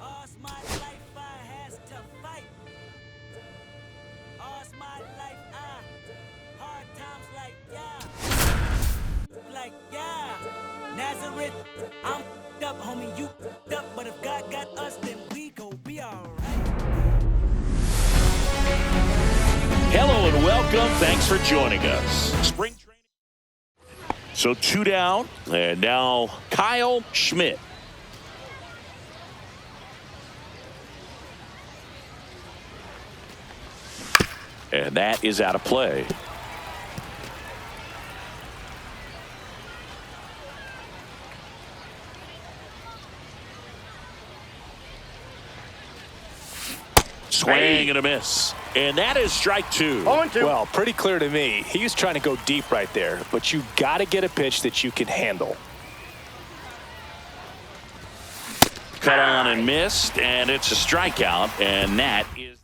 All's my life I has to fight. All's my life hard times like yeah. Nazareth, I'm up, homie, you up, but if God got us, then we gon' be alright. Hello and welcome. Thanks for joining us. Spring training. So 2 down, and now Kyle Schmidt. And that is out of play. Swing and a miss. And that is strike 2. Well, pretty clear to me. He was trying to go deep right there, but you got to get a pitch that you can handle. Cut on and missed, and it's a strikeout, and that is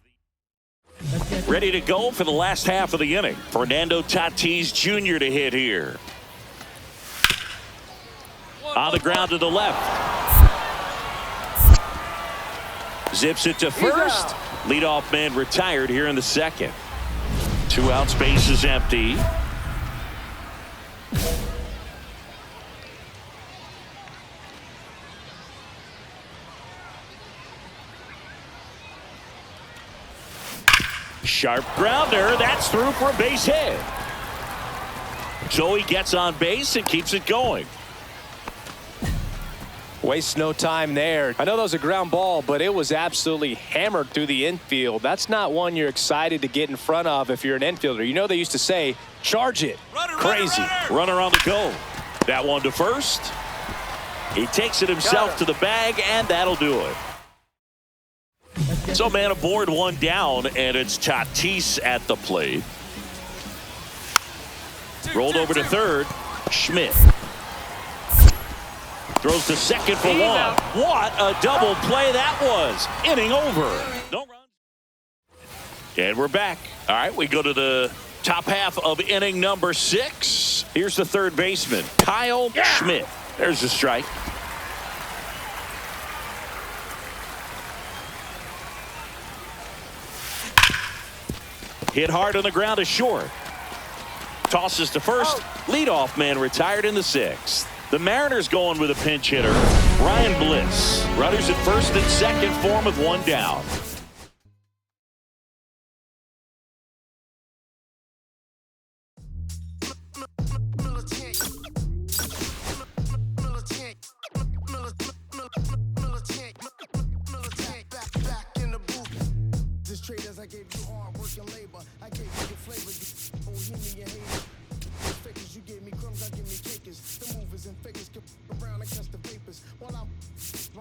ready to go for the last half of the inning. Fernando Tatis Jr. to hit here. On the ground to the left. Zips it to first. Leadoff man retired here in the second. 2 outs, base is empty. Sharp grounder. That's through for a base hit. So he gets on base and keeps it going. Waste no time there. I know that was a ground ball, but it was absolutely hammered through the infield. That's not one you're excited to get in front of if you're an infielder. You know they used to say, charge it. Crazy. Runner on the go. That one to first. He takes it himself to the bag, and that'll do it. So man aboard, 1 down, and it's Tatis at the plate. Rolled over to third. Schmidt. Throws to second for 1. What a double play that was. Inning over. No run. And we're back. All right, we go to the top half of inning number 6. Here's the third baseman, Kyle Schmidt. There's the strike. Hit hard on the ground to short. Tosses to first. Leadoff man retired in the 6th. The Mariners going with a pinch hitter, Ryan Bliss. Runners at first and second for him with 1 down.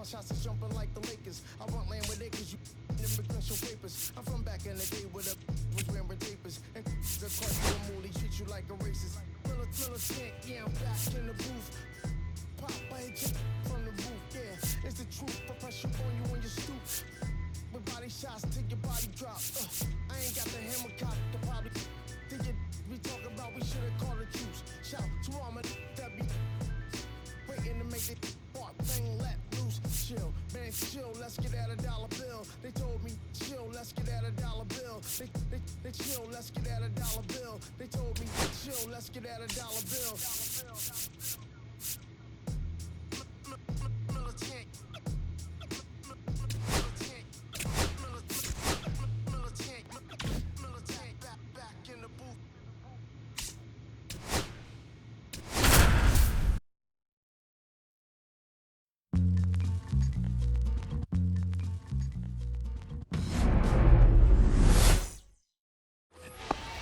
Shots is jumping like the Lakers. I want land with acres, you immigration papers. I'm from back in the day where the was wearing papers. And the cartel only treat you like a racist. Militant, yeah, I'm back in the booth. Pop, I hit you from the roof, yeah. It's the truth, put pressure on you when you stoop. With body shots till your body drop. I ain't got the hammer cock to probably. Think it we talk about, we should've called the troops. Shout to all my that be waiting to make it part thing let loose. Chill, man, chill, let's get at a dollar bill. They told me, chill, let's get at a dollar bill. They chill, let's get at a dollar bill. They told me, chill, let's get at a dollar bill. Back in the booth.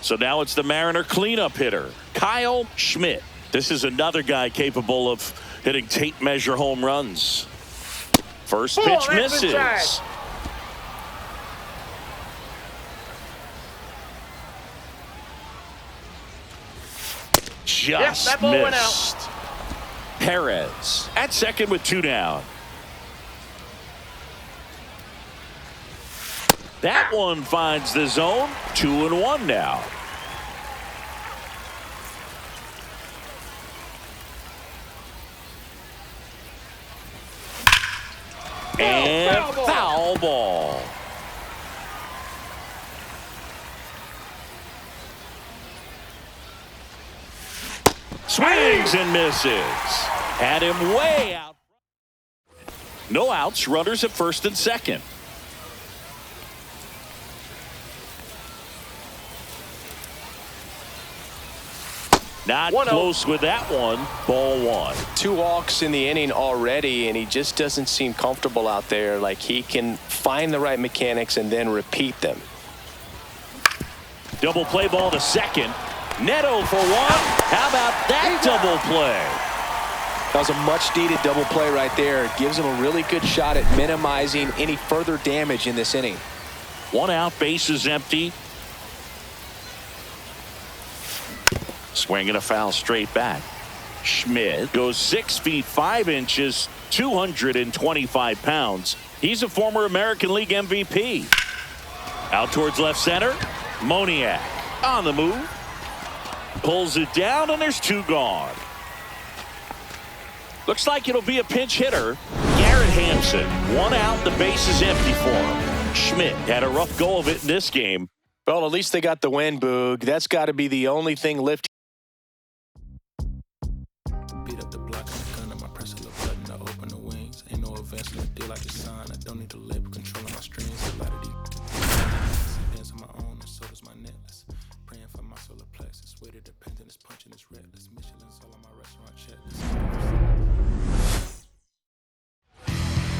So now it's the Mariner cleanup hitter, Kyle Schmidt. This is another guy capable of hitting tape measure home runs. First pitch misses. Just missed. Perez at second with 2 down. That one finds the zone. 2-1 now. And foul ball. Swings and misses. Had him way out. No outs, runners at first and second. Not close with that one. Ball one. 2 walks in the inning already, and he just doesn't seem comfortable out there. Like he can find the right mechanics and then repeat them. Double play ball to second. Neto for one. How about that double play? That was a much-needed double play right there. It gives him a really good shot at minimizing any further damage in this inning. 1 out, bases empty. Swinging a foul straight back. Schmidt goes 6 feet 5 inches, 225 pounds. He's a former American League MVP. Out towards left center. Moniak on the move. Pulls it down, and there's 2 gone. Looks like it'll be a pinch hitter. Garrett Hampson. 1 out, the base is empty for him. Schmidt had a rough go of it in this game. Well, at least they got the win, Boog. That's got to be the only thing lifting. Beat up the block and the gun on my press a little button to open the wings. Ain't no advance in the deal like a sign. I don't need to label controlling my strings. A lot of these dance on my own, and so does my necklace. Praying for my solar plexus. Way to dependent is punching this reckless. Michelin's all on my restaurant checklist.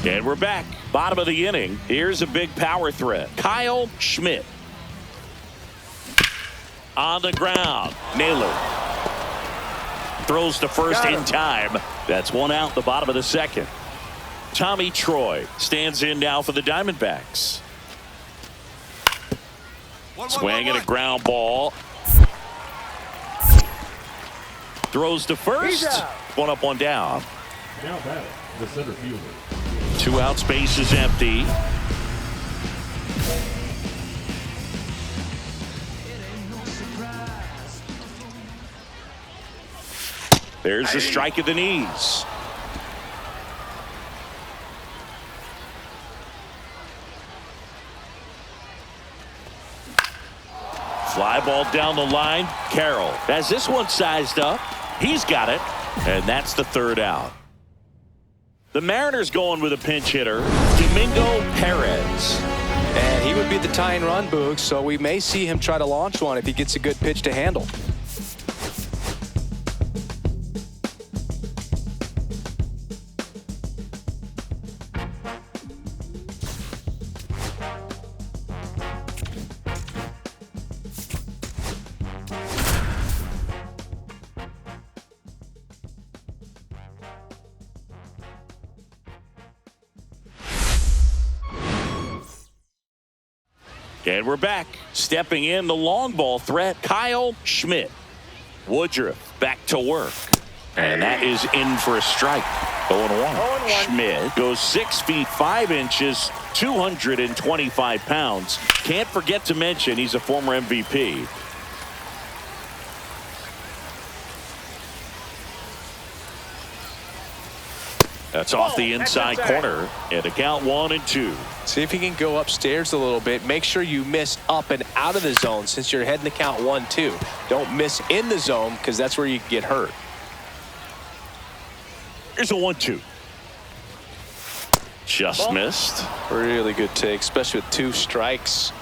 And we're back. Bottom of the inning. Here's a big power threat. Kyle Schmidt. On the ground. Naylor. Throws to first in time. That's 1 out, the bottom of the second. Tommy Troy stands in now for the Diamondbacks. Swinging a ground ball. Throws to first. 1 up, 1 down. Now batting, the center fielder. 2 out, space is empty. There's the strike at the knees. Fly ball down the line. Carroll has this one sized up. He's got it. And that's the 3rd out. The Mariners going with a pinch hitter, Domingo Perez. And he would be the tying run, Boog, so we may see him try to launch one if he gets a good pitch to handle. And we're back. Stepping in the long ball threat, Kyle Schmidt. Woodruff back to work. And that is in for a strike. 0-1. Schmidt goes 6 feet 5 inches, 225 pounds. Can't forget to mention he's a former MVP. That's off the inside corner. And the count 1-2. See if he can go upstairs a little bit. Make sure you miss up and out of the zone since you're heading to count 1-2. Don't miss in the zone because that's where you can get hurt. Here's a 1-2. Just missed. Really good take, especially with 2 strikes.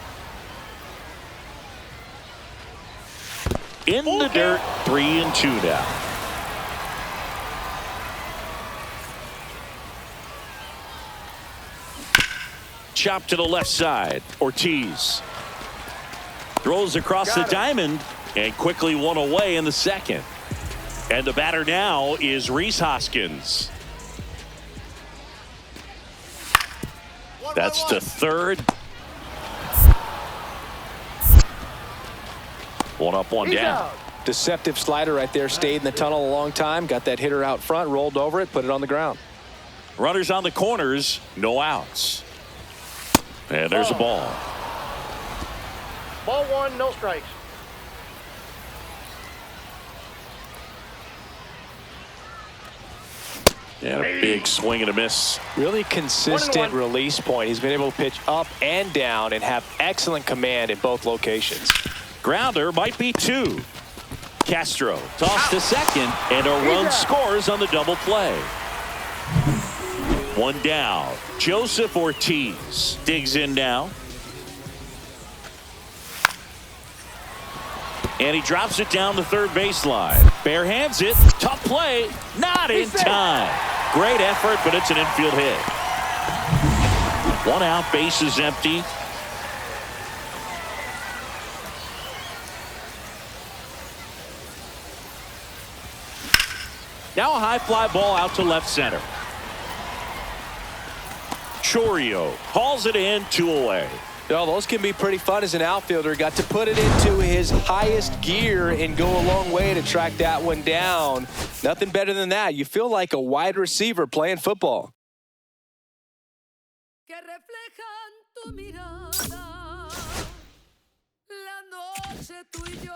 In the dirt, 3-2 now. Chop to the left side. Ortiz throws across the diamond and quickly 1 away in the second. And the batter now is Rhys Hoskins. That's the 3rd. 1 up, 1 down. Deceptive slider right there. Stayed in the tunnel a long time. Got that hitter out front, rolled over it, put it on the ground. Runners on the corners, no outs. And there's a ball. Ball 1, no strikes. And a big swing and a miss. Really consistent release point. He's been able to pitch up and down and have excellent command in both locations. Grounder might be 2. Castro tossed to second, and a run scores on the double play. 1 down. Joseph Ortiz digs in now. And he drops it down the third baseline. Bare hands it. Tough play. Not in time. Great effort, but it's an infield hit. 1 out, bases empty. Now a high fly ball out to left center. Chourio hauls it in, 2 away. No, those can be pretty fun as an outfielder. Got to put it into his highest gear and go a long way to track that one down. Nothing better than that. You feel like a wide receiver playing football. Que reflejan tu mirada, la noche tú y yo.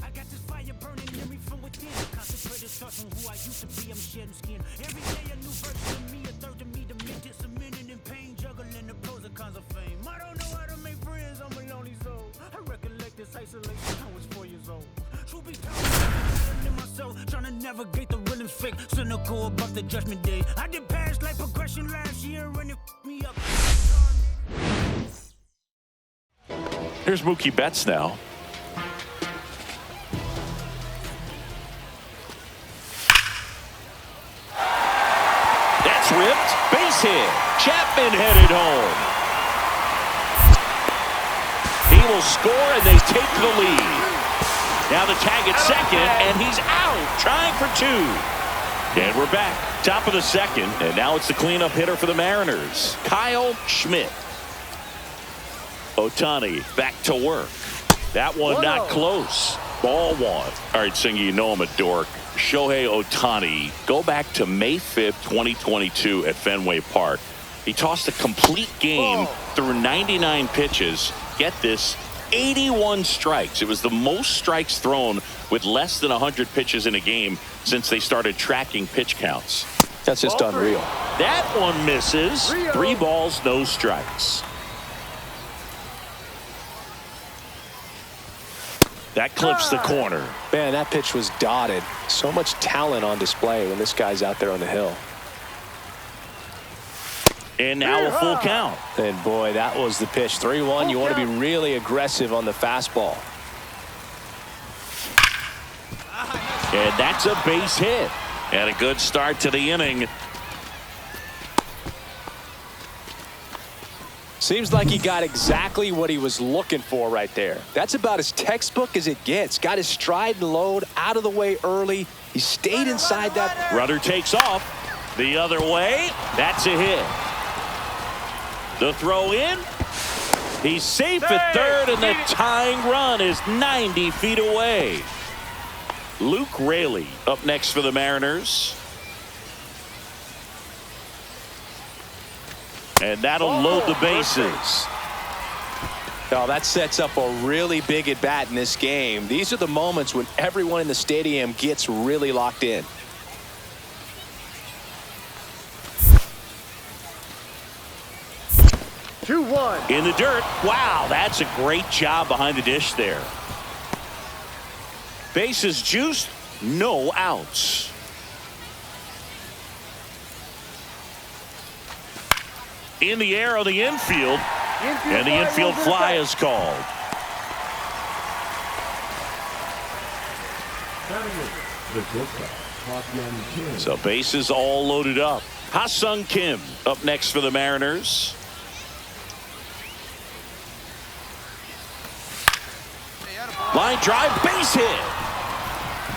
I got this fire burning in me from within. Concentrated thoughts on who I used to be. I'm shedding skin. Every day a new version of me, a third of me, the minutes, a minute in pain, juggling the pros and cons of fame. I don't know how to make friends, I'm a lonely soul. I recollect this isolation, I was 4 years old. Truth be told, I'm in myself, trying to navigate the real and fake. Cynical about the judgment day. I did past life progression last year and it f***ed me up. Here's Mookie Betts now. That's ripped. Base hit. Chapman headed home. He will score and they take the lead. Now the tag at second and he's out. Trying for 2. And we're back. Top of the second. And now it's the cleanup hitter for the Mariners. Kyle Schmidt. Ohtani back to work. That one not close. Ball 1. All right, Singy, you know I'm a dork. Shohei Ohtani, go back to May 5th, 2022 at Fenway Park. He tossed a complete game through 99 pitches. Get this, 81 strikes. It was the most strikes thrown with less than 100 pitches in a game since they started tracking pitch counts. That's just unreal. That one misses. 3 balls, no strikes. That clips the corner. Man, that pitch was dotted. So much talent on display when this guy's out there on the hill. And now a full count. And boy, that was the pitch. 3-1. You want to be really aggressive on the fastball. And that's a base hit. And a good start to the inning. Seems like he got exactly what he was looking for right there. That's about as textbook as it gets. Got his stride and load out of the way early. He stayed inside that. Rudder takes off the other way. That's a hit. The throw in. He's safe at third, and the tying run is 90 feet away. Luke Raley up next for the Mariners. And that'll load the bases. Oh, that sets up a really big at bat in this game. These are the moments when everyone in the stadium gets really locked in. In the dirt. Wow, that's a great job behind the dish there. Bases juiced, no outs. In the air on the infield, and the infield fly is called. So bases all loaded up. Ha-Sung Kim up next for the Mariners. Line drive, base hit.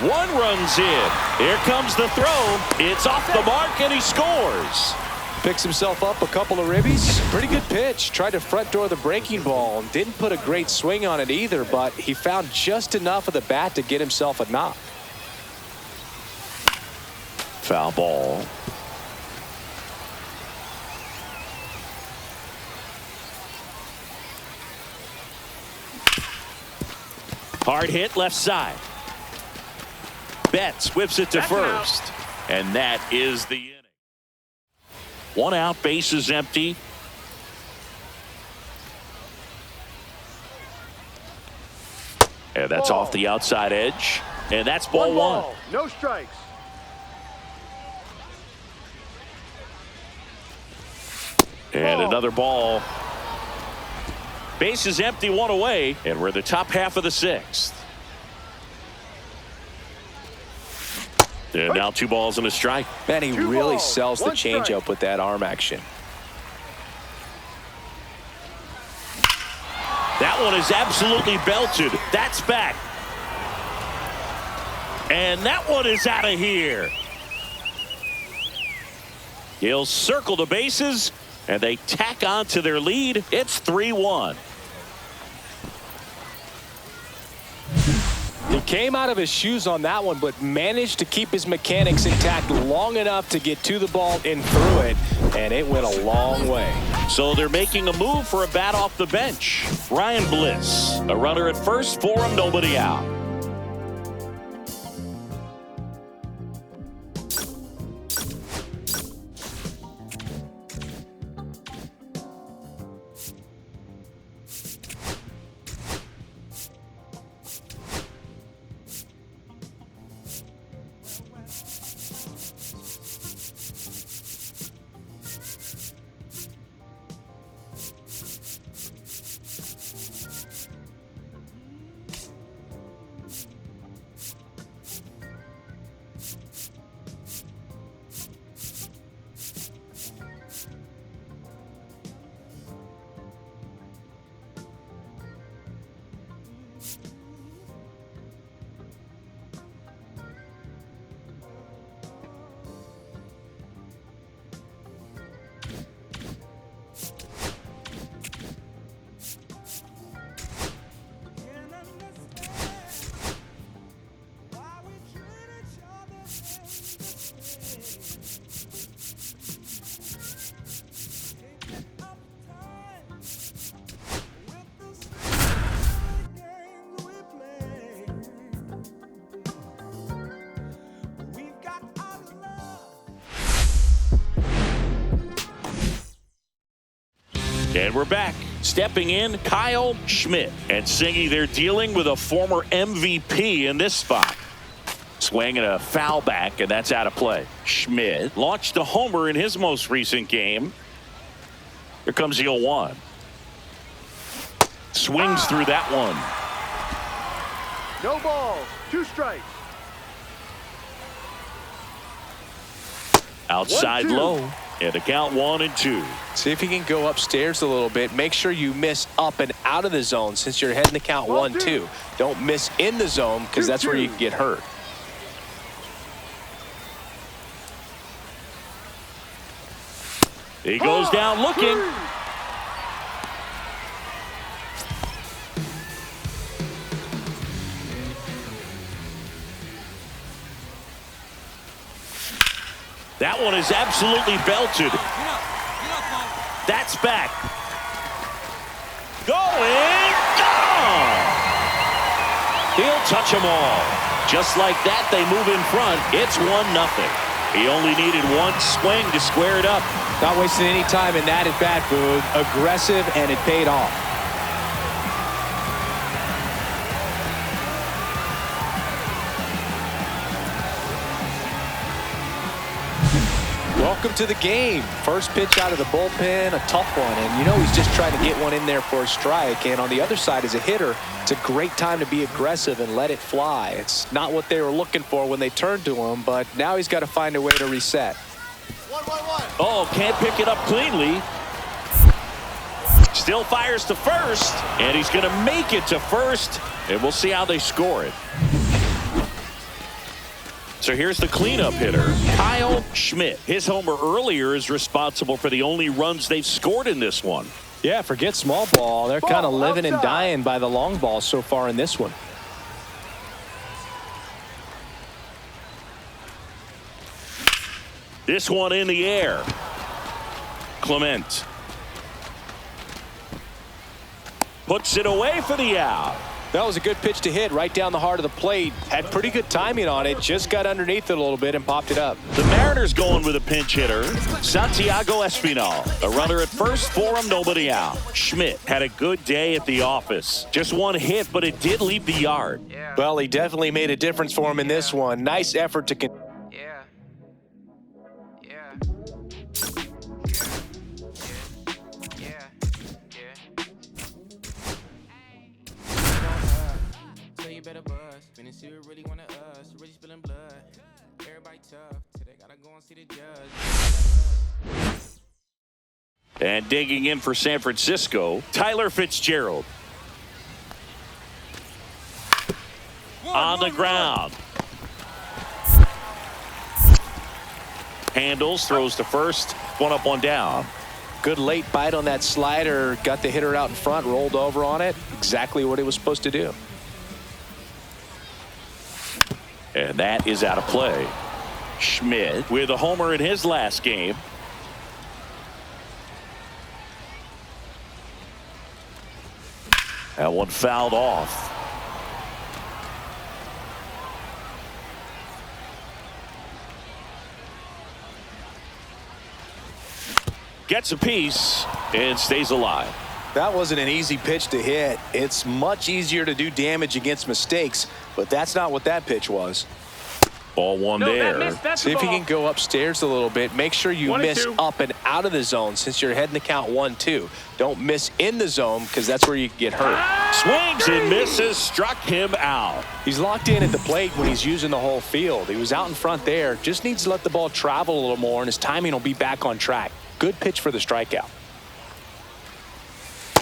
1 runs in. Here comes the throw. It's off the mark and he scores. Picks himself up a couple of ribbies. Pretty good pitch. Tried to front door the breaking ball. Didn't put a great swing on it either, but he found just enough of the bat to get himself a knock. Foul ball. Hard hit left side. Betts whips it to first. And that is the inning. 1 out, bases empty. And that's off the outside edge. And that's ball one. No strikes. And another ball. Bases empty, 1 away. And we're in the top half of the 6th. And now 2 balls and a strike. Man, he really sells the changeup with that arm action. That one is absolutely belted. That's back. And that one is out of here. He'll circle the bases, and they tack on to their lead. It's 3-1. He came out of his shoes on that one, but managed to keep his mechanics intact long enough to get to the ball and through it, and it went a long way. So they're making a move for a bat off the bench. Ryan Bliss, a runner at first for him, nobody out. And we're back. Stepping in, Kyle Schmidt. And Singy, they're dealing with a former MVP in this spot. Swinging a foul back, and that's out of play. Schmidt launched a homer in his most recent game. Here comes the 0-1. Swings through that one. No balls. 2 strikes. Outside 1-2. low. And the count 1-2. See if you can go upstairs a little bit. Make sure you miss up and out of the zone since you're heading to count 1-2. Don't miss in the zone because that's where you can get hurt. He goes down looking. That one is absolutely belted. That's back. Going, gone. He'll touch them all. Just like that, they move in front. It's 1-0. He only needed 1 swing to square it up. Not wasting any time in that at bat, Boog. Aggressive, and it paid off. Welcome to the game. First pitch out of the bullpen, a tough one. And you know he's just trying to get one in there for a strike. And on the other side, as a hitter, it's a great time to be aggressive and let it fly. It's not what they were looking for when they turned to him, but now he's got to find a way to reset. 1-1-1. Oh, can't pick it up cleanly. Still fires to first, and he's going to make it to first, and we'll see how they score it. So here's the cleanup hitter, Kyle Schmidt. His homer earlier is responsible for the only runs they've scored in this one. Yeah, forget small ball. They're kind of living and dying by the long ball so far in this one. This one in the air. Clement puts it away for the out. That was a good pitch to hit right down the heart of the plate. Had pretty good timing on it. Just got underneath it a little bit and popped it up. The Mariners going with a pinch hitter, Santiago Espinal. A runner at first for him, nobody out. Schmidt had a good day at the office. Just one hit, but it did leave the yard. Well, he definitely made a difference for him in this one. Nice effort to better buzz. Finna see who really wanted us. Really spilling blood. Everybody tough. Today gotta go and see the judge. And digging in for San Francisco, Tyler Fitzgerald. On the ground. Handles, throws to first. One up, one down. Good late bite on that slider. Got the hitter out in front, rolled over on it. Exactly what he was supposed to do. And that is out of play. Schmidt with a homer in his last game. That one fouled off. Gets a piece and stays alive. That wasn't an easy pitch to hit. It's much easier to do damage against mistakes, but that's not what that pitch was. Ball one there. See if you can go upstairs a little bit. Make sure you miss up and out of the zone since you're heading to count 1-2. Don't miss in the zone because that's where you can get hurt. Swings and misses, struck him out. He's locked in at the plate when he's using the whole field. He was out in front there. Just needs to let the ball travel a little more and his timing will be back on track. Good pitch for the strikeout.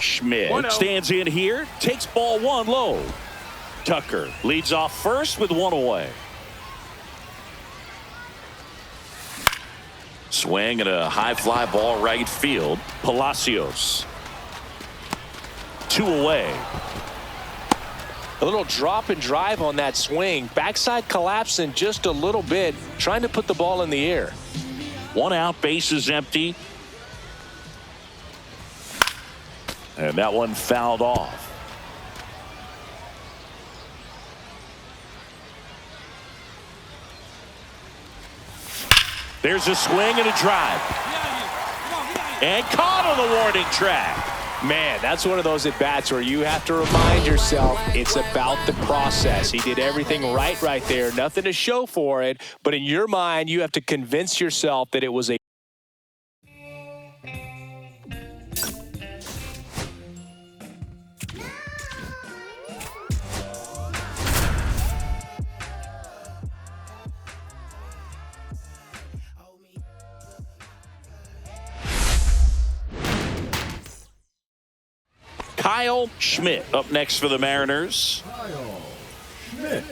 Schmidt stands in here, takes ball one low. Tucker leads off first with one away. Swing and a high fly ball right field. Palacios. 2 away. A little drop and drive on that swing. Backside collapsing just a little bit, trying to put the ball in the air. 1 out, bases empty. And that one fouled off. There's a swing and a drive. And caught on the warning track. Man, that's one of those at-bats where you have to remind yourself it's about the process. He did everything right there. Nothing to show for it. But in your mind, you have to convince yourself that it was a Kyle Schmidt up next for the Mariners. Kyle Schmidt.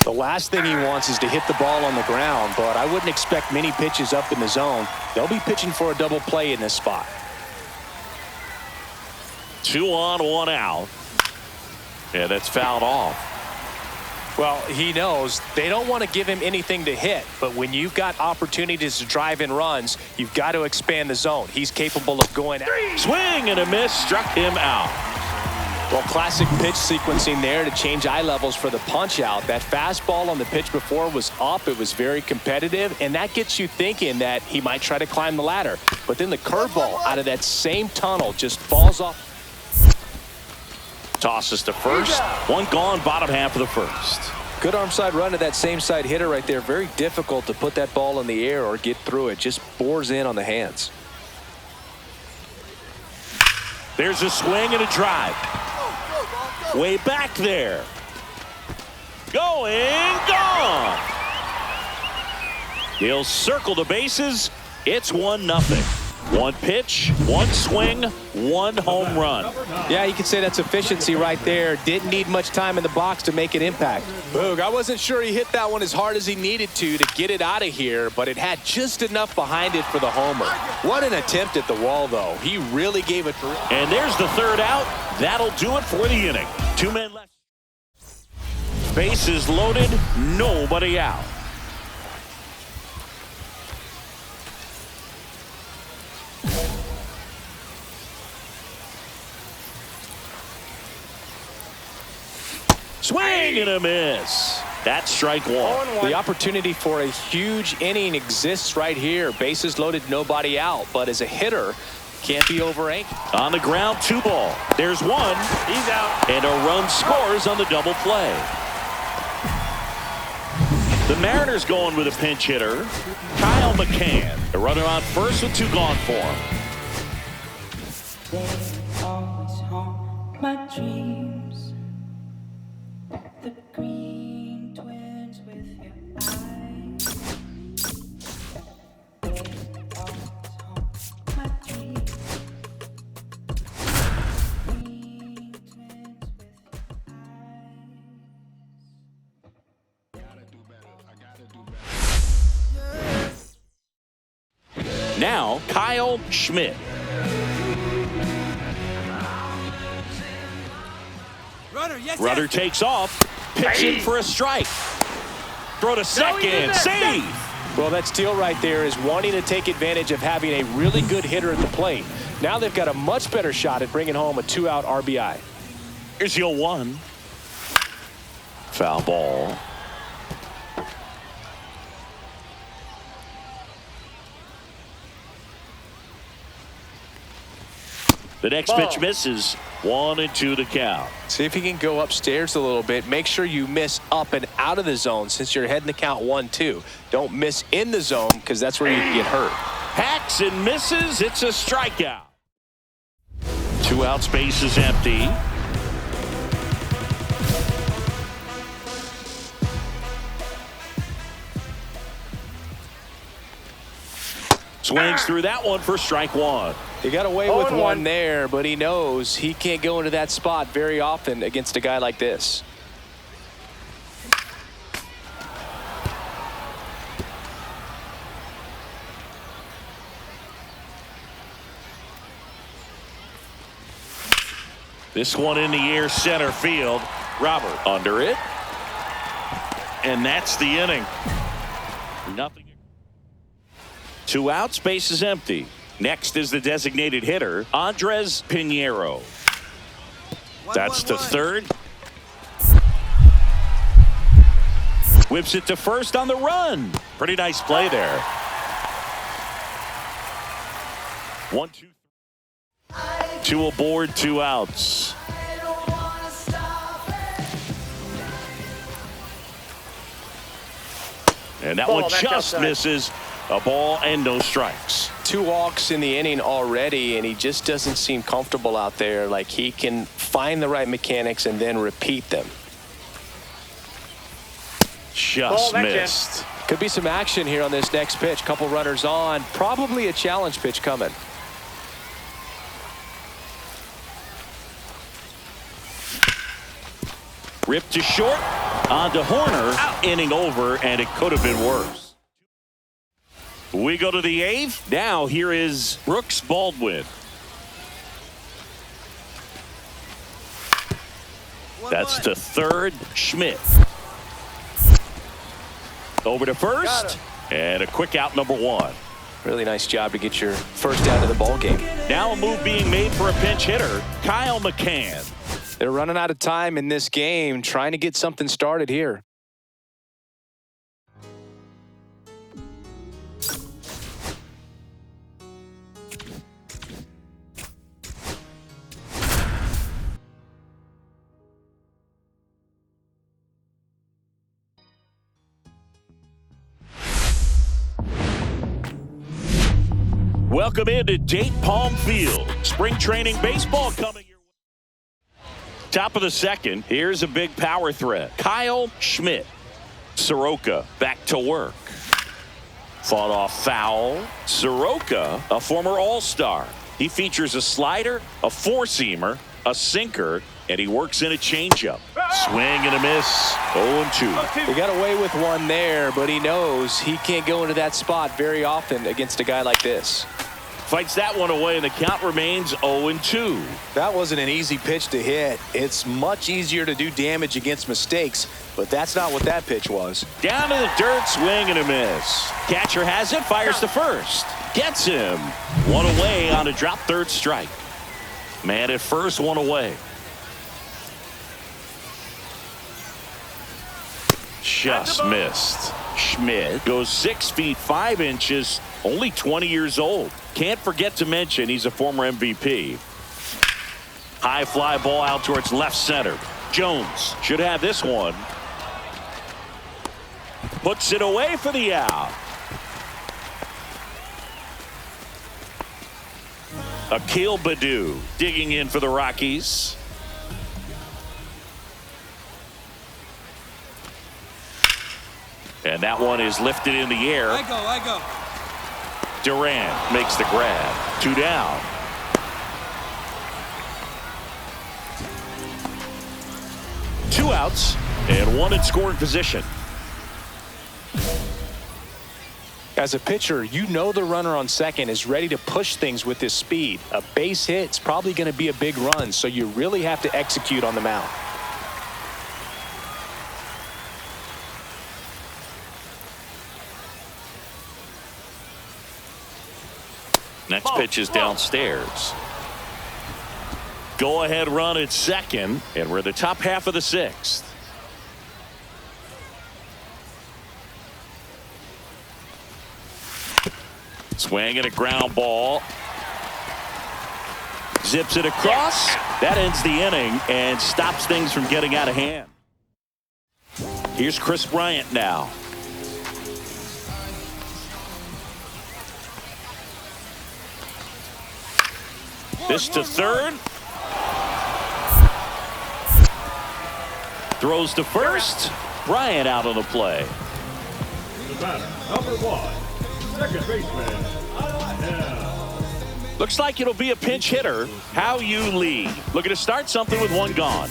The last thing he wants is to hit the ball on the ground, but I wouldn't expect many pitches up in the zone. They'll be pitching for a double play in this spot. 2 on, 1 out. Yeah, that's fouled off. Well, he knows they don't want to give him anything to hit, but when you've got opportunities to drive in runs, you've got to expand the zone. He's capable of going. Swing and a miss, struck him out. Well, classic pitch sequencing there to change eye levels for the punch out. That fastball on the pitch before was up. It was very competitive, and that gets you thinking that he might try to climb the ladder. But then the curveball out of that same tunnel just falls off. Tosses to first. 1 gone, bottom half of the first. Good arm side run to that same side hitter right there. Very difficult to put that ball in the air or get through it. Just bores in on the hands. There's a swing and a drive. Way back there. Going, gone. He'll circle the bases. It's 1-0. 1 pitch, 1 swing, 1 home run. Yeah, you could say that's efficiency right there. Didn't need much time in the box to make an impact. Boog, I wasn't sure he hit that one as hard as he needed to get it out of here, but it had just enough behind it for the homer. What an attempt at the wall, though. He really gave it. And there's the 3rd out. That'll do it for the inning. 2 men left. Bases loaded, nobody out. Swing and a miss. That's strike one. The opportunity for a huge inning exists right here. Bases loaded, nobody out. But as a hitter, can't be over-anchored. On the ground, 2 ball. There's one. He's out. And a run scores on the double play. The Mariners going with a pinch hitter, Kyle McCann. The runner on first with 2 gone for him. They always haunt my dreams. The green twins with your eyes. They always haunt my dreams. Green twins with your eyes. Now, Kyle Schmidt. Runner takes off. Pitching for a strike. Throw to second. Save. Well, that steal right there is wanting to take advantage of having a really good hitter at the plate. Now they've got a much better shot at bringing home a 2-out RBI. Here's your 1. Foul ball. The next pitch misses. 1-2 to count. See if you can go upstairs a little bit. Make sure you miss up and out of the zone since you're heading to count 1-2. Don't miss in the zone because that's where you can get hurt. Hacks and misses. It's a strikeout. 2 out, space is empty. Swings through that one for strike 1. He got away with one there, but he knows he can't go into that spot very often against a guy like this. This one in the air, center field. Robert under it. And that's the inning. Nothing. 2 outs, base is empty. Next is the designated hitter, Andres Pinheiro. That's to third. Whips it to first on the run. Pretty nice play there. 1, 2, 2 aboard, 2 outs. And that one just misses. A ball and no strikes. 2 walks in the inning already, and he just doesn't seem comfortable out there. Like he can find the right mechanics and then repeat them. Just missed. Could be some action here on this next pitch. Couple runners on. Probably a challenge pitch coming. Ripped to short. On to Horner. Inning over, and it could have been worse. We go to the 8th. Now here is Brooks Baldwin. That's to third, Schmidt. Over to first, and a quick out, number 1. Really nice job to get your first out of the ball game. Now a move being made for a pinch hitter, Kyle McCann. They're running out of time in this game, trying to get something started here. Welcome into Date Palm Field. Spring training baseball coming your way. Top of the second. Here's a big power threat. Kyle Schmidt. Soroka back to work. Fought off foul. Soroka, a former All-Star. He features a slider, a four-seamer, a sinker, and he works in a changeup. Swing and a miss. 0-2. He got away with one there, but he knows he can't go into that spot very often against a guy like this. Fights that one away, and the count remains 0-2. That wasn't an easy pitch to hit. It's much easier to do damage against mistakes, but that's not what that pitch was. Down to the dirt, swing and a miss. Catcher has it, fires to first. Gets him. One away on a drop third strike. Man at first, one away. just missed. Schmidt goes 6 feet 5 inches, only 20 years old. Can't forget to mention he's a former MVP. High fly ball out towards left center. Jones should have this one. Puts it away for the out. Akil Baddoo digging in for the Rockies. And that one is lifted in the air. I go. Durant makes the grab. 2 down. Two outs and one in scoring position. As a pitcher, you know the runner on second is ready to push things with his speed. A base hit's probably going to be a big run, so you really have to execute on the mound. Next pitch is downstairs. Go ahead run at second, and we're in the top half of the 6th. Swing and a ground ball. Zips it across. That ends the inning and stops things from getting out of hand. Here's Chris Bryant now. This to third. Throws to first. Bryant out on the play. The batter, number 1, second baseman, Looks like it'll be a pinch hitter. How you lead. Looking to start something with one gone.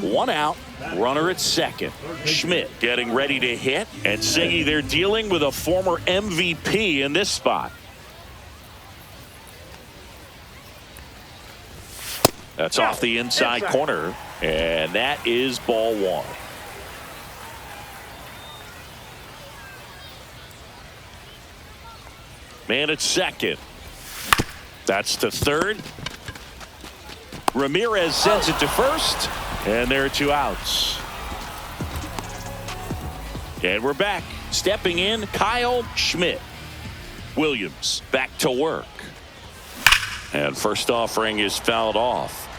One out, runner at second. Schmidt getting ready to hit, and Siggy, they're dealing with a former MVP in this spot. That's off the inside corner, and that is ball 1. Man at second. That's to third. Ramirez sends it to first. And there are 2 outs. And we're back. Stepping in, Kyle Schmidt. Williams back to work. And first offering is fouled off.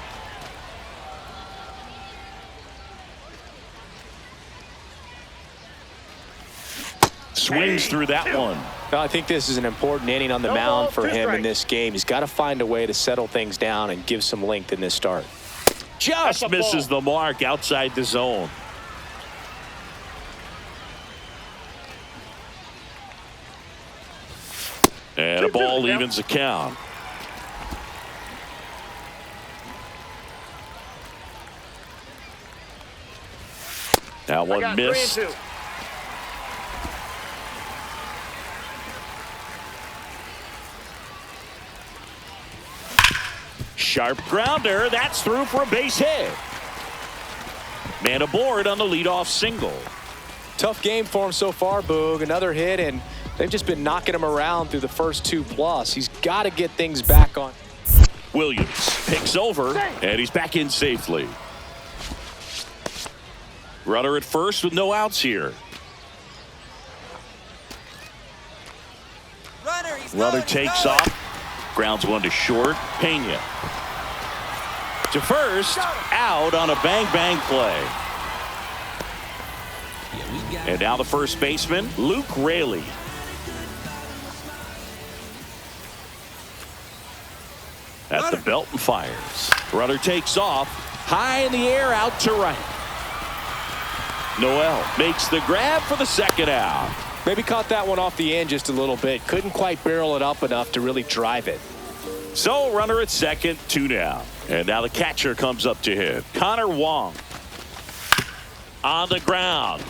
Swings through that one. Well, I think this is an important inning on the mound for him in this game. He's got to find a way to settle things down and give some length in this start. Just misses the mark outside the zone. And a ball evens the count. That one missed. Sharp grounder. That's through for a base hit. Man aboard on the leadoff single. Tough game for him so far, Boog. Another hit, and they've just been knocking him around through the first 2+. He's got to get things back on. Williams picks over, and he's back in safely. Runner at first with no outs here. Runner takes off. Grounds one to short. Pena to first, out on a bang play. And now the first baseman, Luke Raley. At the belt and fires. Runner takes off, high in the air, out to right. Noel makes the grab for the second out. Maybe caught that one off the end just a little bit. Couldn't quite barrel it up enough to really drive it. So runner at second, 2 down. And now the catcher comes up to hit. Connor Wong on the ground.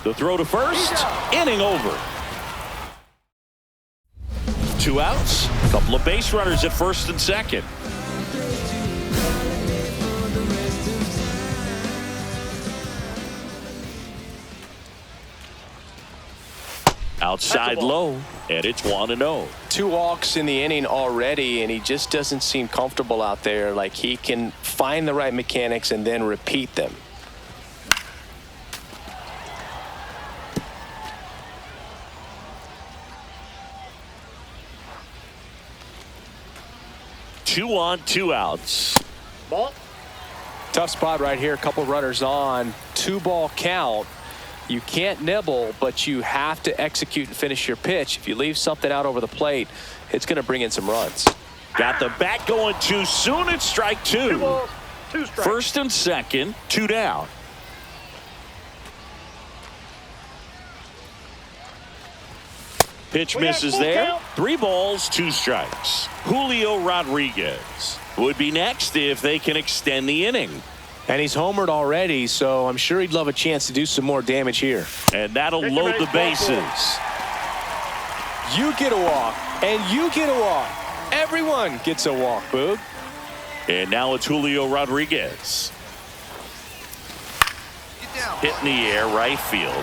The throw to first. Inning over. 2 outs. A couple of base runners at first and second. Outside low, and it's 1-0. 2 walks in the inning already, and he just doesn't seem comfortable out there. Like he can find the right mechanics and then repeat them. Two on, 2 outs. Ball. Tough spot right here. A couple runners on. 2-ball count. You can't nibble, but you have to execute and finish your pitch. If you leave something out over the plate, it's going to bring in some runs. Got the bat going too soon. It's strike 2. 2 balls, 2 strikes. First and second, 2 down. Pitch misses there. 3 balls, 2 strikes. Julio Rodriguez would be next if they can extend the inning. And he's homered already, so I'm sure he'd love a chance to do some more damage here. And that'll load the bases. You get a walk, and you get a walk. Everyone gets a walk, Boog. And now it's Julio Rodriguez. Hit in the air, right field.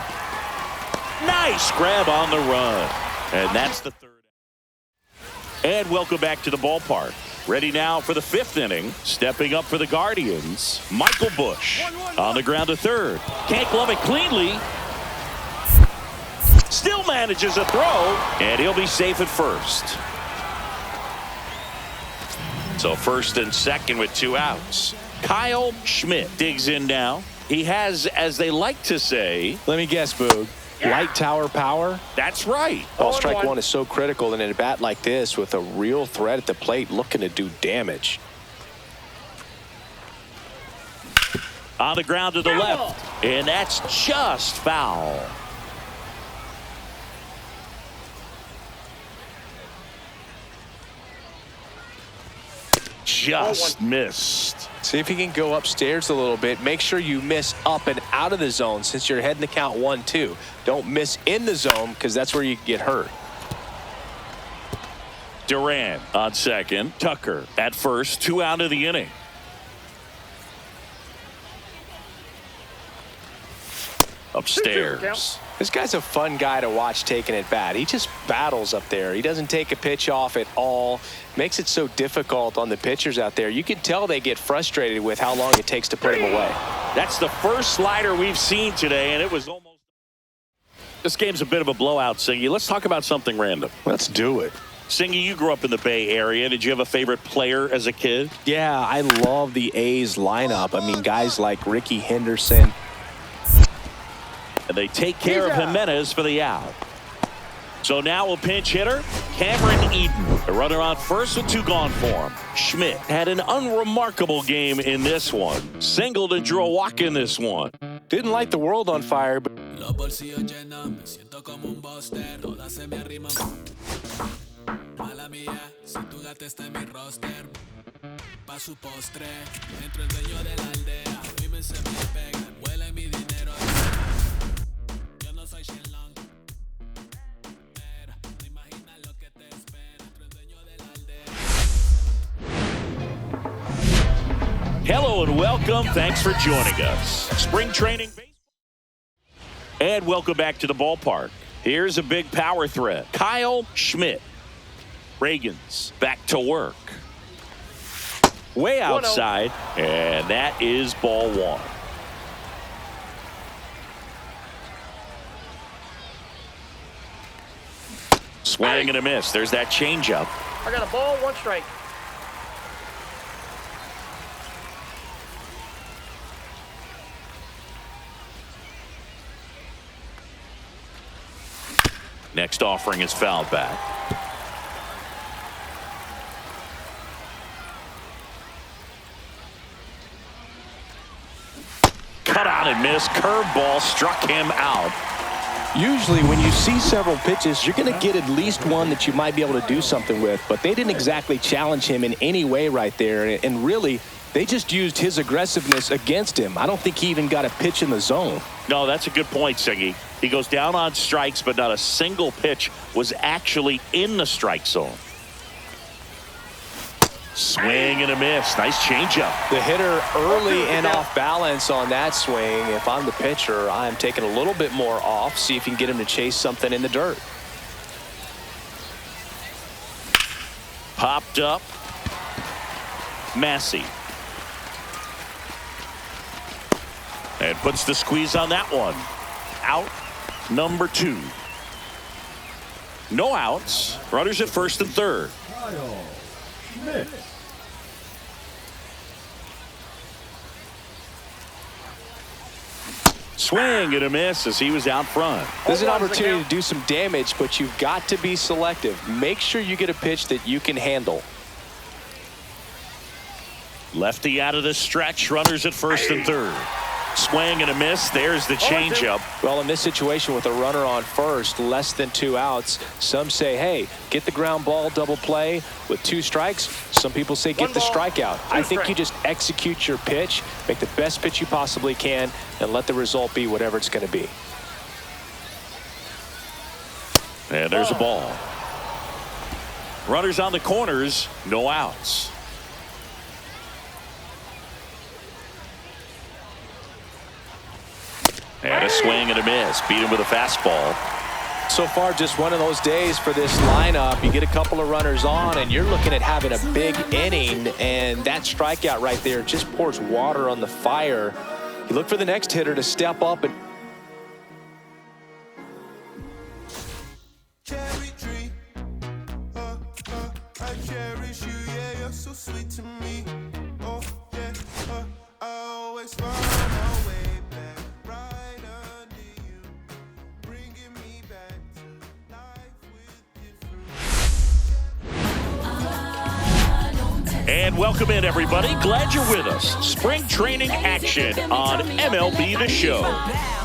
Nice grab on the run. And that's the 3rd. And welcome back to the ballpark. Ready now for the 5th inning. Stepping up for the Guardians, Michael Bush. On the ground to third. Can't glove it cleanly. Still manages a throw. And he'll be safe at first. So first and second with 2 outs. Kyle Schmidt digs in now. He has, as they like to say. Let me guess, Boog. Light tower power? That's right. Well, strike 1 is so critical in a bat like this with a real threat at the plate looking to do damage. On the ground to the left. And that's just foul. Just missed. See if you can go upstairs a little bit. Make sure you miss up and out of the zone since you're heading to count 1-2. Don't miss in the zone because that's where you get hurt. Duran on second. Tucker at first. 2 out of the inning. Upstairs. This guy's a fun guy to watch taking at bat. He just battles up there. He doesn't take a pitch off at all. Makes it so difficult on the pitchers out there. You can tell they get frustrated with how long it takes to put him away. That's the first slider we've seen today, and it was almost. This game's a bit of a blowout, Singy. Let's talk about something random. Let's do it. Singy, you grew up in the Bay Area. Did you have a favorite player as a kid? Yeah, I love the A's lineup. I mean, guys like Ricky Henderson. And they take care of Jimenez for the out. So now a pinch hitter, Cameron Eden. A runner on first with 2 gone for him. Schmidt had an unremarkable game in this one. Singled and drew a walk in this one. Didn't light the world on fire, but Hello and welcome. Thanks for joining us. Spring training. And welcome back to the ballpark. Here's a big power threat. Kyle Schmidt. Reagan's back to work. Way outside. And that is ball 1. Swing and a miss. There's that changeup. I got a ball, 1 strike. Next offering is fouled back. Cut out and missed. Curveball struck him out. usually when you see several pitches, you're going to get at least one that you might be able to do something with. But they didn't exactly challenge him in any way right there. And really, They just used his aggressiveness against him. I don't think he even got a pitch in the zone. No, that's a good point, Siggy. He goes down on strikes, but not a single pitch was actually in the strike zone. Swing and a miss. Nice changeup. The hitter early and off balance on that swing. If I'm the pitcher, I'm taking a little bit more off. See if you can get him to chase something in the dirt. Popped up. Massey. And puts the squeeze on that one. Out number 2. No outs. Runners at first and third. Swing and a miss as he was out front. There's an opportunity to do some damage, but you've got to be selective. Make sure you get a pitch that you can handle. Lefty out of the stretch. Runners at first and third. Swing and a miss. There's the changeup. Well, in this situation with a runner on first, less than 2 outs, some say, hey, get the ground ball, double play with 2 strikes. Some people say get the strikeout. I think you just execute your pitch, make the best pitch you possibly can, and let the result be whatever it's going to be. And there's a ball. Runners on the corners, no outs. And a swing and a miss. Beat him with a fastball. So far, just one of those days for this lineup. You get a couple of runners on, and you're looking at having a big inning, and that strikeout right there just pours water on the fire. You look for the next hitter to step up and Cherry tree, I cherish you, yeah, you're so sweet to me. Oh, yeah, I always find my way back right under you, bringing me back to life with different. And welcome in, everybody. Glad you're with us. Spring training action on MLB The Show.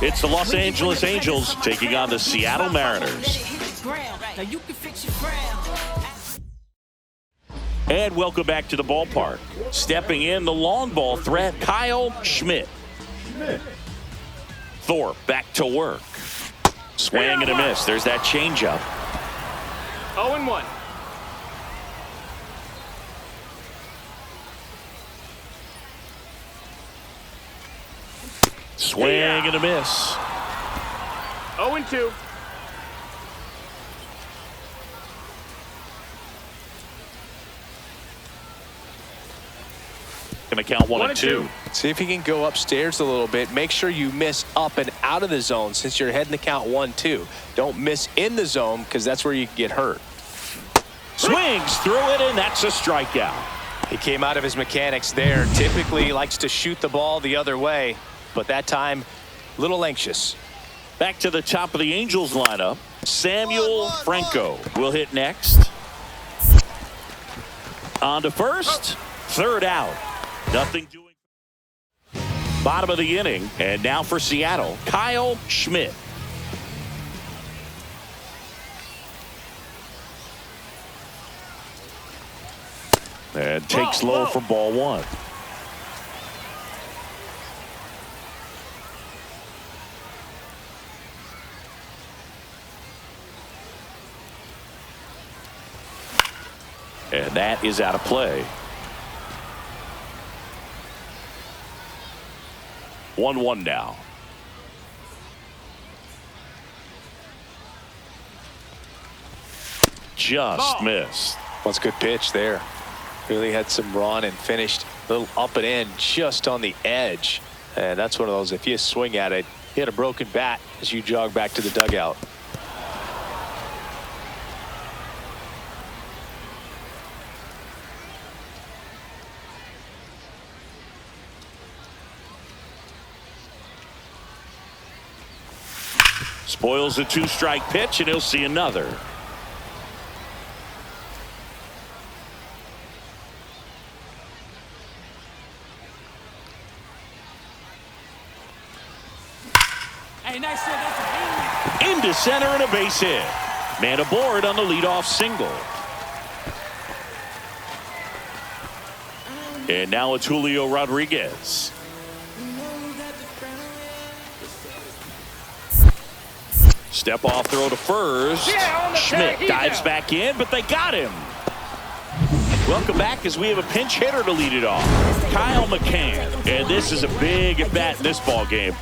It's the Los Angeles Angels taking on the Seattle Mariners. And welcome back to the ballpark. Stepping in, the long ball threat, Kyle Schmidt. Thorpe back to work. Swing and a miss. There's that changeup. 0-1. Swing and a miss. 0-2. Gonna count 1 and 2. see if you can go upstairs a little bit. Make sure you miss up and out of the zone since you're heading to count 1-2. Don't miss in the zone because that's where you get hurt. Swings through it, and that's a strikeout. He came out of his mechanics there. Typically he likes to shoot the ball the other way, but that time a little anxious. Back to the top of the Angels lineup. Samuel Franco will hit next. On to first. Third out. Nothing doing. Bottom of the inning. And now for Seattle, Kyle Schmidt. And takes low for ball 1. And that is out of play. 1-1 now. Just missed. That's a good pitch there. Really had some run and finished a little up and in just on the edge. And that's one of those, if you swing at it, you hit a broken bat as you jog back to the dugout. Spoils a 2-strike pitch, and he'll see another. Into center and a base hit. Man aboard on the leadoff single. And now it's Julio Rodriguez. Step off throw to first. Schmidt dives back in, but they got him. Welcome back as we have a pinch hitter to lead it off. Kyle McCann. And this is a big at bat in this ball game.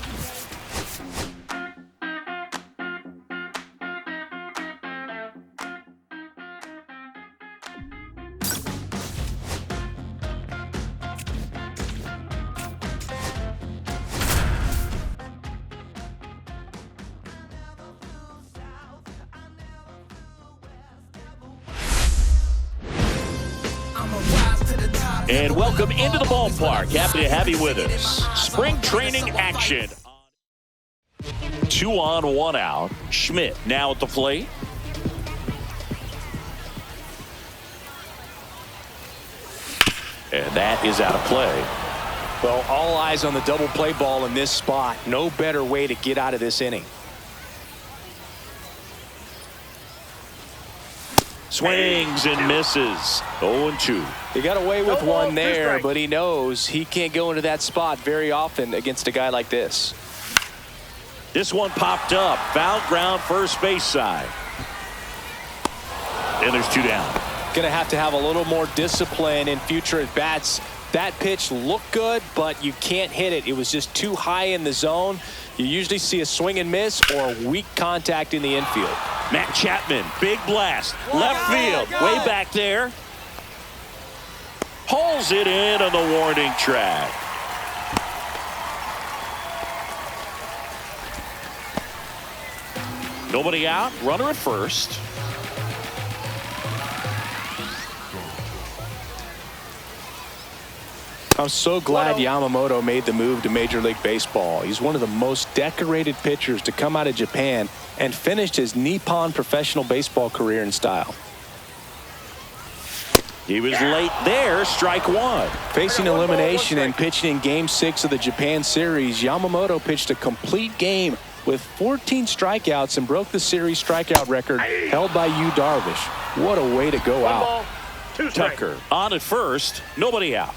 And welcome into the ballpark. Happy to have you with us. Spring training action. 2 on, 1 out. Schmidt now at the plate. And that is out of play. Well, all eyes on the double play ball in this spot. No better way to get out of this inning. Swings and misses. 0-2. He got away with one there, but he knows he can't go into that spot very often against a guy like this. This one popped up. Foul ground, first base side. And there's 2 down. Going to have a little more discipline in future at bats. That pitch looked good, but you can't hit it. It was just too high in the zone. You usually see a swing and miss or weak contact in the infield. Matt Chapman, big blast, left field, way back there. Hauls it in on the warning track. Nobody out, runner at first. I'm so glad Yamamoto made the move to Major League Baseball. He's one of the most decorated pitchers to come out of Japan and finished his Nippon professional baseball career in style. He was late there, strike 1. Facing elimination and pitching in Game 6 of the Japan series, Yamamoto pitched a complete game with 14 strikeouts and broke the series strikeout record held by Yu Darvish. What a way to go out. Tucker on at first, nobody out.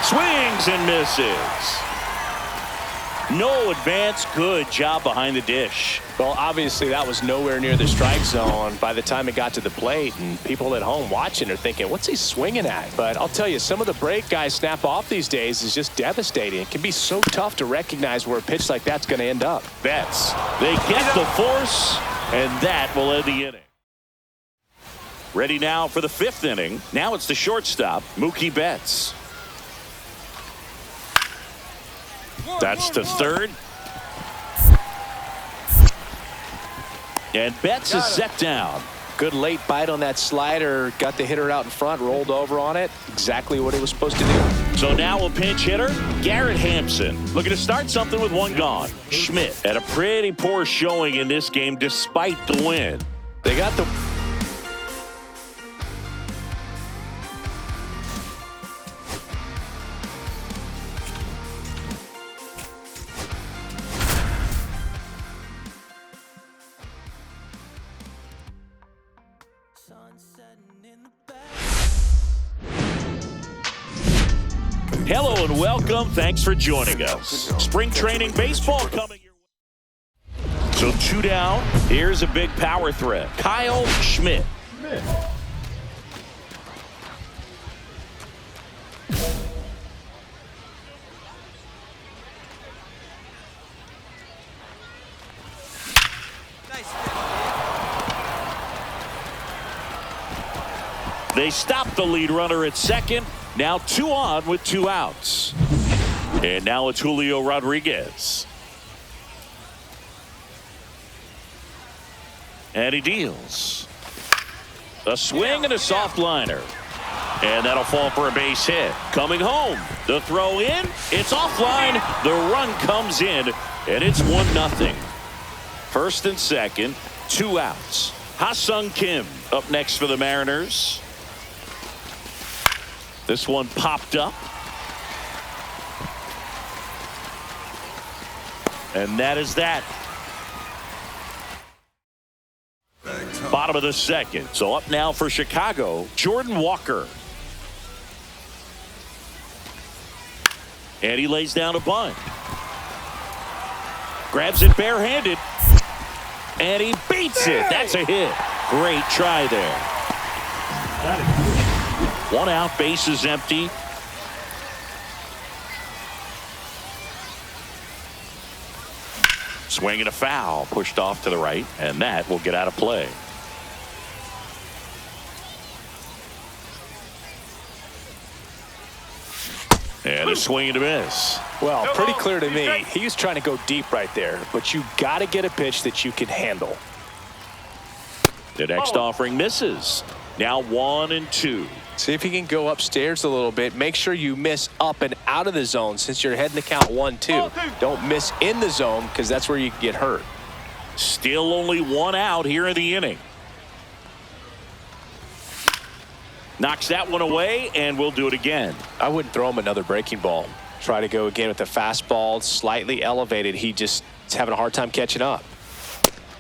Swings and misses. No advance. Good job behind the dish. Well, obviously that was nowhere near the strike zone by the time it got to the plate, and people at home watching are thinking, what's he swinging at? But I'll tell you, some of the break guys snap off these days is just devastating. It can be so tough to recognize where a pitch like that's going to end up. Betts, they get the force, and that will end the inning. Ready now for the 5th inning. Now it's the shortstop, Mookie Betts. That's the 3rd. And Betts is set down. Good late bite on that slider. Got the hitter out in front, rolled over on it. Exactly what he was supposed to do. So now a pinch hitter, Garrett Hampson. Looking to start something with 1 gone. Schmidt had a pretty poor showing in this game despite the win. They got the... Hello and welcome. Thanks for joining us. Spring training baseball coming your way. So 2 down. Here's a big power threat. Kyle Schmidt. They stop the lead runner at second. Now 2 on with 2 outs. And now it's Julio Rodriguez. And he deals. A swing and a soft liner. And that'll fall for a base hit. Coming home. The throw in. It's offline. The run comes in. And it's 1-0. First and second. 2 outs. Ha-Sung Kim up next for the Mariners. This one popped up. And that is that. Bottom of the second. So up now for Chicago, Jordan Walker. And he lays down a bunt. Grabs it barehanded. And he beats it. That's a hit. Great try there. One out, base is empty. Swing and a foul, pushed off to the right, and that will get out of play. And a swing and a miss. Well, pretty clear to me. He was trying to go deep right there, but you got to get a pitch that you can handle. The next offering misses. Now 1-2. See if you can go upstairs a little bit. Make sure you miss up and out of the zone since you're heading to count 1-2. Don't miss in the zone because that's where you can get hurt. Still only one out here in the inning. Knocks that one away, and we'll do it again. I wouldn't throw him another breaking ball. Try to go again with the fastball, slightly elevated. He just is having a hard time catching up.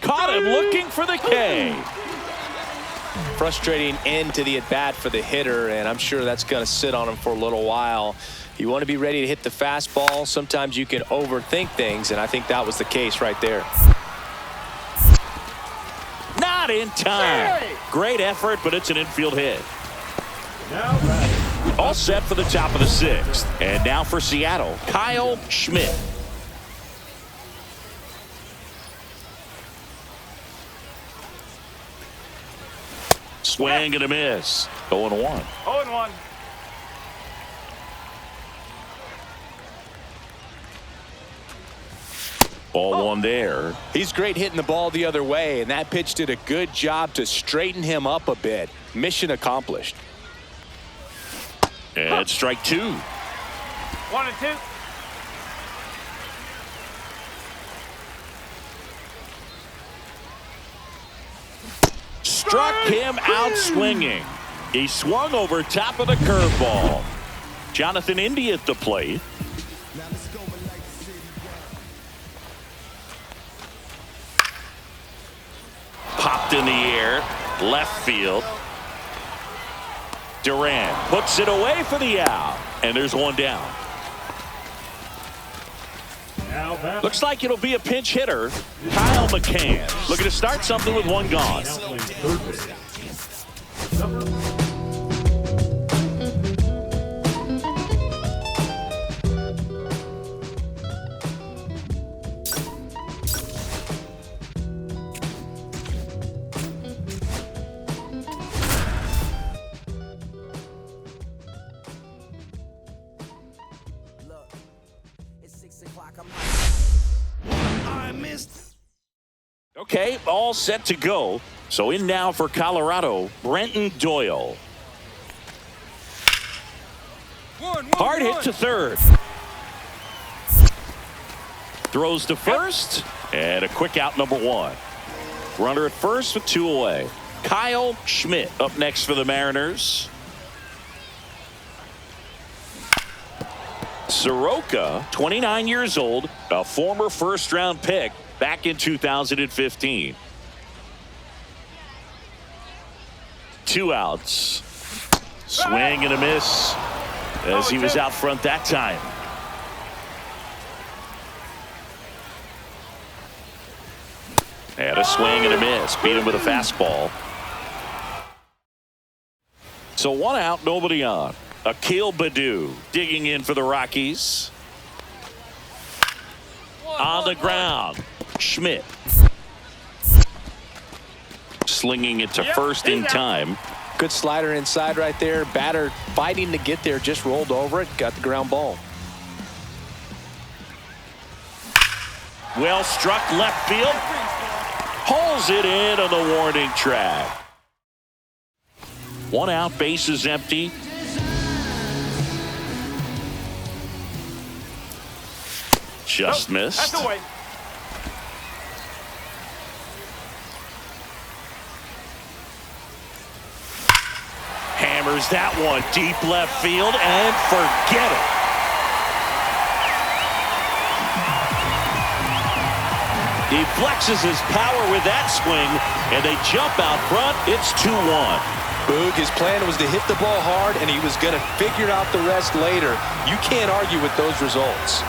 Caught him looking for the K. Frustrating end to the at-bat for the hitter, and I'm sure that's going to sit on him for a little while. You want to be ready to hit the fastball. Sometimes you can overthink things, and I think that was the case right there. Not in time. Great effort, but it's an infield hit. All set for the top of the sixth. And now for Seattle, Kyle Schmidt. Swing and a miss. 0-1. 0-1. Ball one there. He's great hitting the ball the other way, and that pitch did a good job to straighten him up a bit. Mission accomplished. And strike two. 1-2. Struck him out swinging. He swung over top of the curveball. Jonathan India at the plate. Popped in the air, left field. Duran puts it away for the out, and there's one down. Looks like it'll be a pinch hitter, Kyle McCann. Looking to start something with one gone. Okay, all set to go. So in now for Colorado, Brenton Doyle. Hard hit to third. Throws to first, and a quick out, number one. Runner at first with two away. Kyle Schmidt up next for the Mariners. Soroka, 29 years old, a former first-round pick back in 2015. Two outs. Swing and a miss as he was out front that time. And a swing and a miss. Beat him with a fastball. So one out, nobody on. Akil Baddoo digging in for the Rockies. On the ground, Schmidt. Slinging it to first in time. Good slider inside right there. Batter fighting to get there, just rolled over it, got the ground ball. Well struck left field. Pulls it in on the warning track. One out, base is empty. Just missed. That's away. Hammers that one deep left field and forget it. He flexes his power with that swing, and they jump out front. It's 2-1. Boog, his plan was to hit the ball hard, and he was going to figure out the rest later. You can't argue with those results.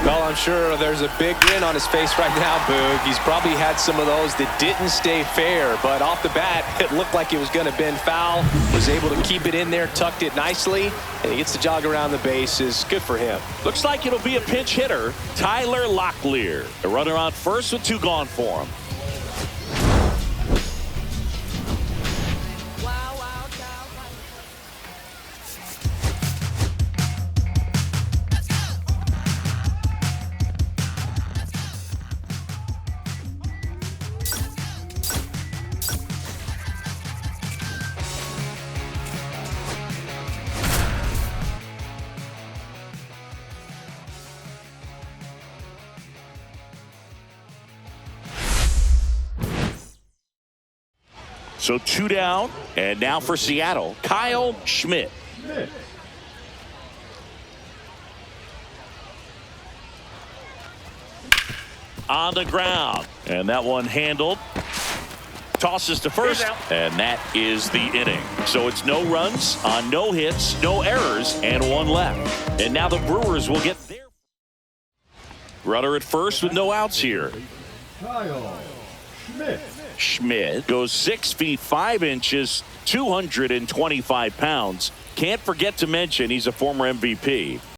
Well, I'm sure there's a big grin on his face right now, Boog. He's probably had some of those that didn't stay fair, but off the bat, it looked like it was going to bend foul. Was able to keep it in there, tucked it nicely, and he gets the jog around the bases. Good for him. Looks like it'll be a pinch hitter, Tyler Locklear. The runner on first with 2 gone for him. So 2 down, and now for Seattle, Kyle Schmidt. On the ground, and that one handled. Tosses to first, and that is the inning. So it's no runs on no hits, no errors, and 1 left. And now the Brewers will get their runner at first with no outs here. Kyle Schmidt. Schmidt goes 6 feet 5 inches, 225 pounds. Can't forget to mention he's a former MVP.